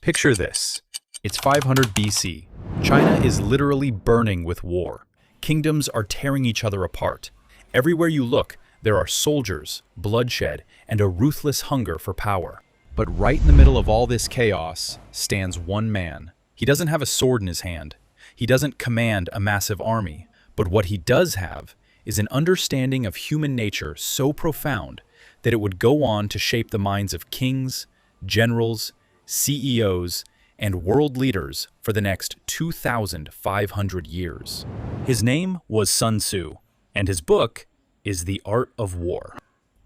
Picture this. It's 500 BC. China is literally burning with war. Kingdoms are tearing each other apart. Everywhere you look, there are soldiers, bloodshed, and a ruthless hunger for power. But right in the middle of all this chaos stands one man. He doesn't have a sword in his hand. He doesn't command a massive army. But what he does have is an understanding of human nature so profound that it would go on to shape the minds of kings, generals, CEOs, and world leaders for the next 2,500 years. His name was Sun Tzu, and his book is The Art of War.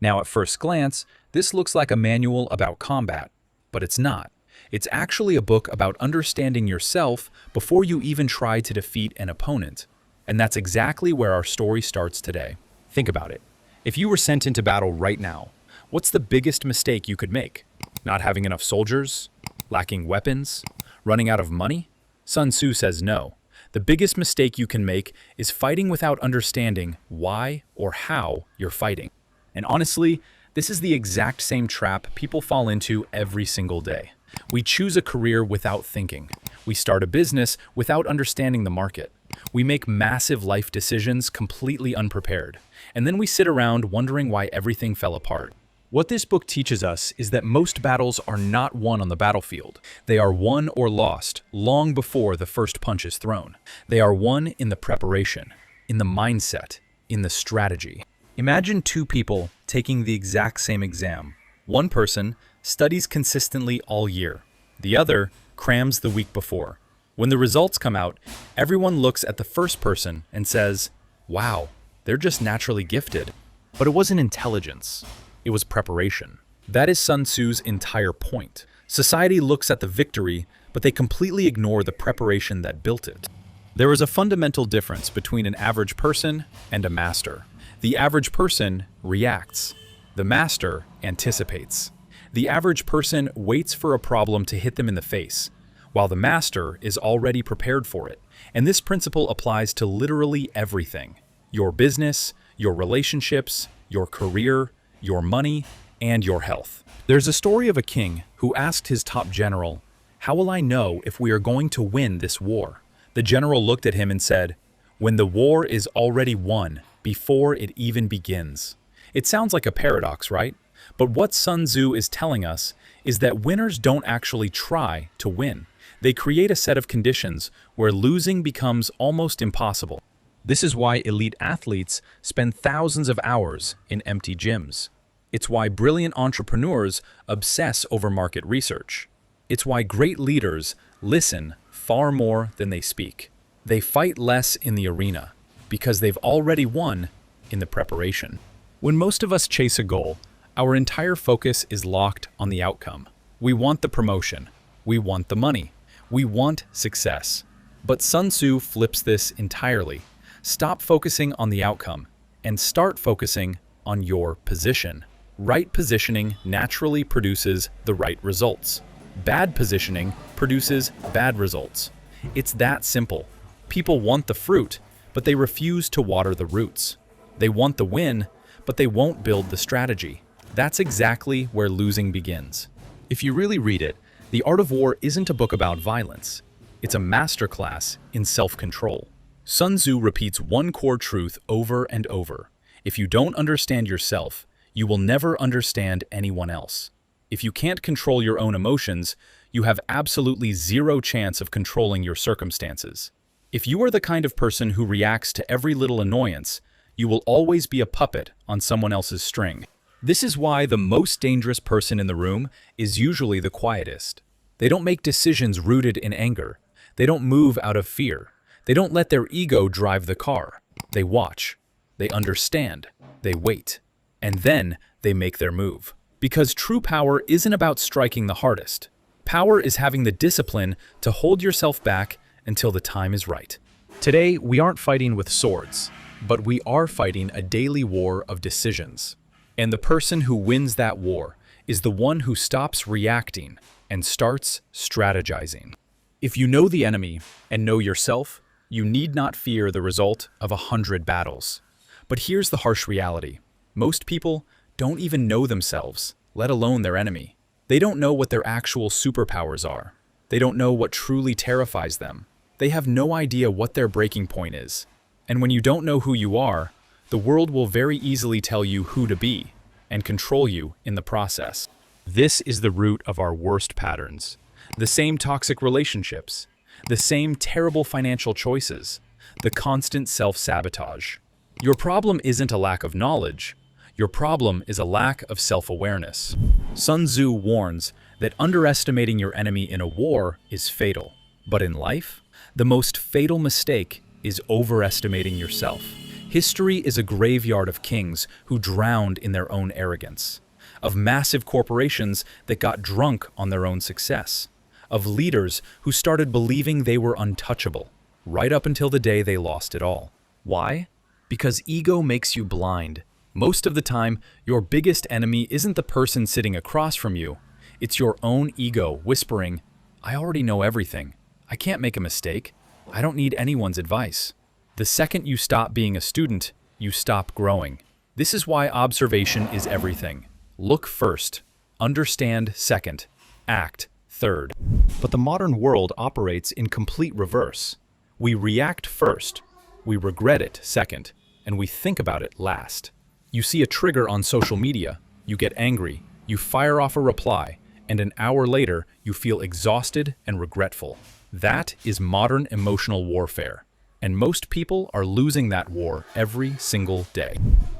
Now, at first glance, this looks like a manual about combat, but it's not. It's actually a book about understanding yourself before you even try to defeat an opponent. And that's exactly where our story starts today. Think about it. If you were sent into battle right now, what's the biggest mistake you could make? Not having enough soldiers? Lacking weapons? Running out of money? Sun Tzu says no. The biggest mistake you can make is fighting without understanding why or how you're fighting. And honestly, this is the exact same trap people fall into every single day. We choose a career without thinking. We start a business without understanding the market. We make massive life decisions completely unprepared. And then we sit around wondering why everything fell apart. What this book teaches us is that most battles are not won on the battlefield. They are won or lost long before the first punch is thrown. They are won in the preparation, in the mindset, in the strategy. Imagine two people taking the exact same exam. One person studies consistently all year. The other crams the week before. When the results come out, everyone looks at the first person and says, "Wow, they're just naturally gifted." But it wasn't intelligence. It was preparation. That is Sun Tzu's entire point. Society looks at the victory, but they completely ignore the preparation that built it. There is a fundamental difference between an average person and a master. The average person reacts. The master anticipates. The average person waits for a problem to hit them in the face, while the master is already prepared for it. And this principle applies to literally everything. Your business, your relationships, your career, your money, and your health. There's a story of a king who asked his top general, "How will I know if we are going to win this war?" The general looked at him and said, "When the war is already won, before it even begins." It sounds like a paradox, right? But what Sun Tzu is telling us is that winners don't actually try to win. They create a set of conditions where losing becomes almost impossible. This is why elite athletes spend thousands of hours in empty gyms. It's why brilliant entrepreneurs obsess over market research. It's why great leaders listen far more than they speak. They fight less in the arena because they've already won in the preparation. When most of us chase a goal, our entire focus is locked on the outcome. We want the promotion. We want the money. We want success. But Sun Tzu flips this entirely. Stop focusing on the outcome and start focusing on your position. Right positioning naturally produces the right results. Bad positioning produces bad results. It's that simple. People want the fruit, but they refuse to water the roots. They want the win, but they won't build the strategy. That's exactly where losing begins. If you really read it, The Art of War isn't a book about violence. It's a masterclass in self-control. Sun Tzu repeats one core truth over and over. If you don't understand yourself, you will never understand anyone else. If you can't control your own emotions, you have absolutely zero chance of controlling your circumstances. If you are the kind of person who reacts to every little annoyance, you will always be a puppet on someone else's string. This is why the most dangerous person in the room is usually the quietest. They don't make decisions rooted in anger. They don't move out of fear. They don't let their ego drive the car. They watch. They understand. They wait. And then they make their move. Because true power isn't about striking the hardest. Power is having the discipline to hold yourself back until the time is right. Today, we aren't fighting with swords, but we are fighting a daily war of decisions. And the person who wins that war is the one who stops reacting and starts strategizing. If you know the enemy and know yourself, you need not fear the result of 100 battles. But here's the harsh reality. Most people don't even know themselves, let alone their enemy. They don't know what their actual superpowers are. They don't know what truly terrifies them. They have no idea what their breaking point is. And when you don't know who you are, the world will very easily tell you who to be and control you in the process. This is the root of our worst patterns. The same toxic relationships, the same terrible financial choices, the constant self-sabotage. Your problem isn't a lack of knowledge. Your problem is a lack of self-awareness. Sun Tzu warns that underestimating your enemy in a war is fatal. But in life, the most fatal mistake is overestimating yourself. History is a graveyard of kings who drowned in their own arrogance, of massive corporations that got drunk on their own success, of leaders who started believing they were untouchable, right up until the day they lost it all. Why? Because ego makes you blind. Most of the time, your biggest enemy isn't the person sitting across from you. It's your own ego whispering, "I already know everything. I can't make a mistake. I don't need anyone's advice." The second you stop being a student, you stop growing. This is why observation is everything. Look first, understand second, act third. But the modern world operates in complete reverse. We react first, we regret it second, and we think about it last. You see a trigger on social media, you get angry, you fire off a reply, and an hour later you feel exhausted and regretful. That is modern emotional warfare. And most people are losing that war every single day.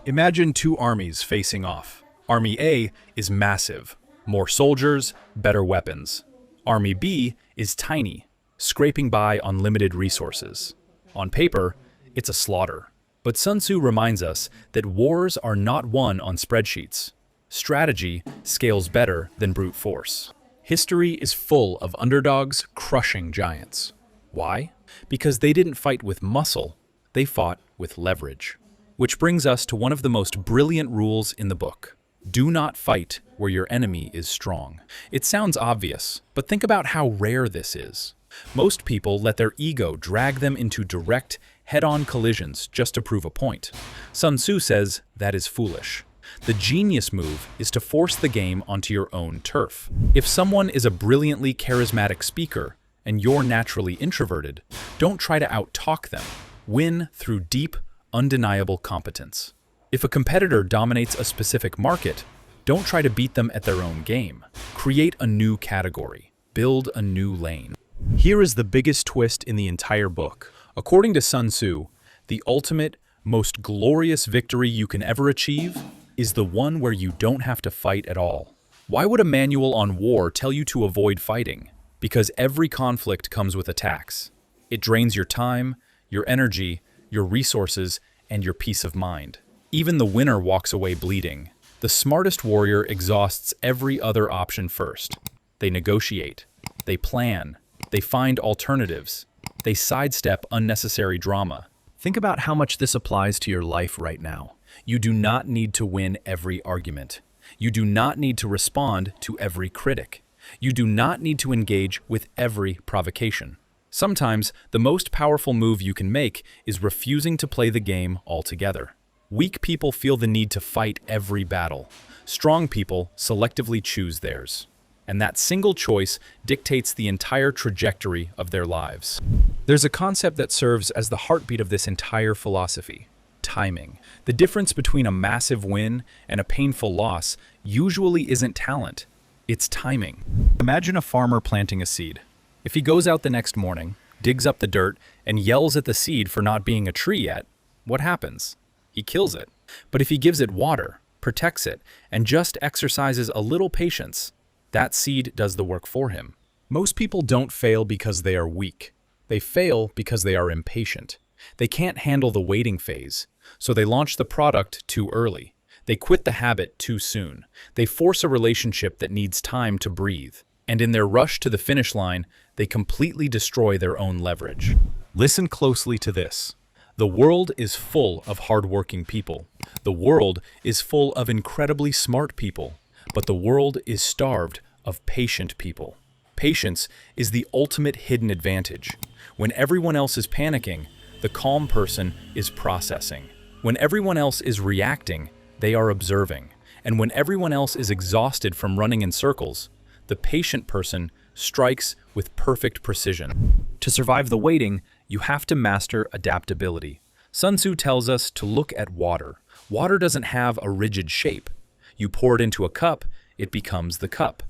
Imagine two armies facing off. Army A is massive. More soldiers, better weapons. Army B is tiny, scraping by on limited resources. On paper, it's a slaughter. But Sun Tzu reminds us that wars are not won on spreadsheets. Strategy scales better than brute force. History is full of underdogs crushing giants. Why? Because they didn't fight with muscle, they fought with leverage. Which brings us to one of the most brilliant rules in the book. Do not fight where your enemy is strong. It sounds obvious, but think about how rare this is. Most people let their ego drag them into direct, head-on collisions just to prove a point. Sun Tzu says that is foolish. The genius move is to force the game onto your own turf. If someone is a brilliantly charismatic speaker and you're naturally introverted, don't try to out-talk them. Win through deep, undeniable competence. If a competitor dominates a specific market, don't try to beat them at their own game. Create a new category. Build a new lane. Here is the biggest twist in the entire book. According to Sun Tzu, the ultimate, most glorious victory you can ever achieve is the one where you don't have to fight at all. Why would a manual on war tell you to avoid fighting? Because every conflict comes with attacks. It drains your time, your energy, your resources, and your peace of mind. Even the winner walks away bleeding. The smartest warrior exhausts every other option first. They negotiate, they plan, they find alternatives, they sidestep unnecessary drama. Think about how much this applies to your life right now. You do not need to win every argument. You do not need to respond to every critic. You do not need to engage with every provocation. Sometimes, the most powerful move you can make is refusing to play the game altogether. Weak people feel the need to fight every battle. Strong people selectively choose theirs. And that single choice dictates the entire trajectory of their lives. There's a concept that serves as the heartbeat of this entire philosophy: timing. The difference between a massive win and a painful loss usually isn't talent, it's timing. Imagine a farmer planting a seed. If he goes out the next morning, digs up the dirt, and yells at the seed for not being a tree yet, what happens? He kills it. But if he gives it water, protects it, and just exercises a little patience, that seed does the work for him. Most people don't fail because they are weak. They fail because they are impatient. They can't handle the waiting phase, so they launch the product too early. They quit the habit too soon. They force a relationship that needs time to breathe. And in their rush to the finish line, they completely destroy their own leverage. Listen closely to this. The world is full of hardworking people. The world is full of incredibly smart people. But the world is starved of patient people. Patience is the ultimate hidden advantage. When everyone else is panicking, the calm person is processing. When everyone else is reacting, they are observing. And when everyone else is exhausted from running in circles, the patient person strikes with perfect precision. To survive the waiting, you have to master adaptability. Sun Tzu tells us to look at water. Water doesn't have a rigid shape. You pour it into a cup, it becomes the cup.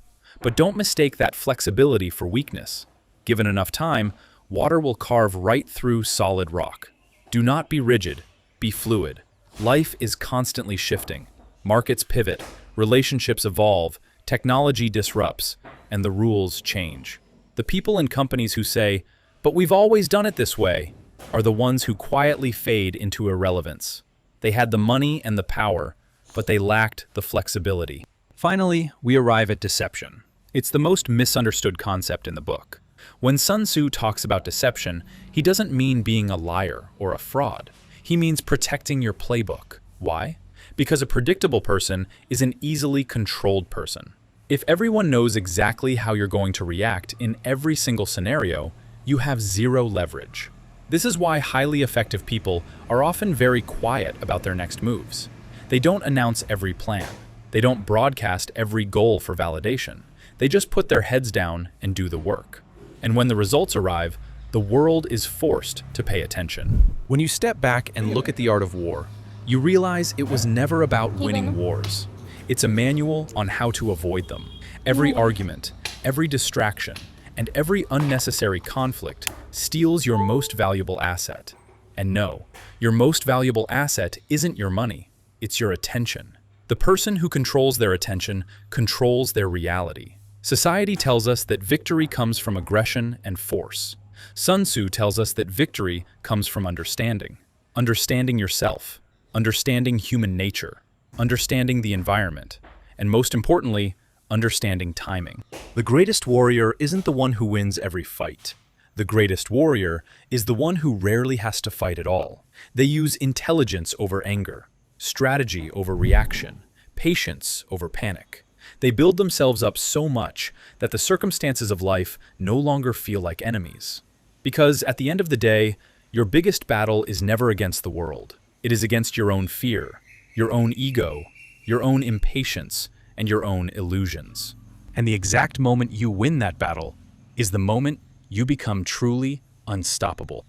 But don't mistake that flexibility for weakness. Given enough time, water will carve right through solid rock. Do not be rigid, be fluid. Life is constantly shifting. Markets pivot, relationships evolve, technology disrupts, and the rules change. The people and companies who say, "But we've always done it this way," are the ones who quietly fade into irrelevance. They had the money and the power, but they lacked the flexibility. Finally, we arrive at deception. It's the most misunderstood concept in the book. When Sun Tzu talks about deception, he doesn't mean being a liar or a fraud. He means protecting your playbook. Why? Because a predictable person is an easily controlled person. If everyone knows exactly how you're going to react in every single scenario, you have zero leverage. This is why highly effective people are often very quiet about their next moves. They don't announce every plan. They don't broadcast every goal for validation. They just put their heads down and do the work. And when the results arrive, the world is forced to pay attention. When you step back and look at the art of war, you realize it was never about winning wars. It's a manual on how to avoid them. Every argument, every distraction, and every unnecessary conflict steals your most valuable asset. And no, your most valuable asset isn't your money, it's your attention. The person who controls their attention controls their reality. Society tells us that victory comes from aggression and force. Sun Tzu tells us that victory comes from understanding. Understanding yourself, understanding human nature, understanding the environment, and most importantly, understanding timing. The greatest warrior isn't the one who wins every fight. The greatest warrior is the one who rarely has to fight at all. They use intelligence over anger, strategy over reaction, patience over panic. They build themselves up so much that the circumstances of life no longer feel like enemies. Because at the end of the day, your biggest battle is never against the world. It is against your own fear, your own ego, your own impatience, and your own illusions. And the exact moment you win that battle is the moment you become truly unstoppable.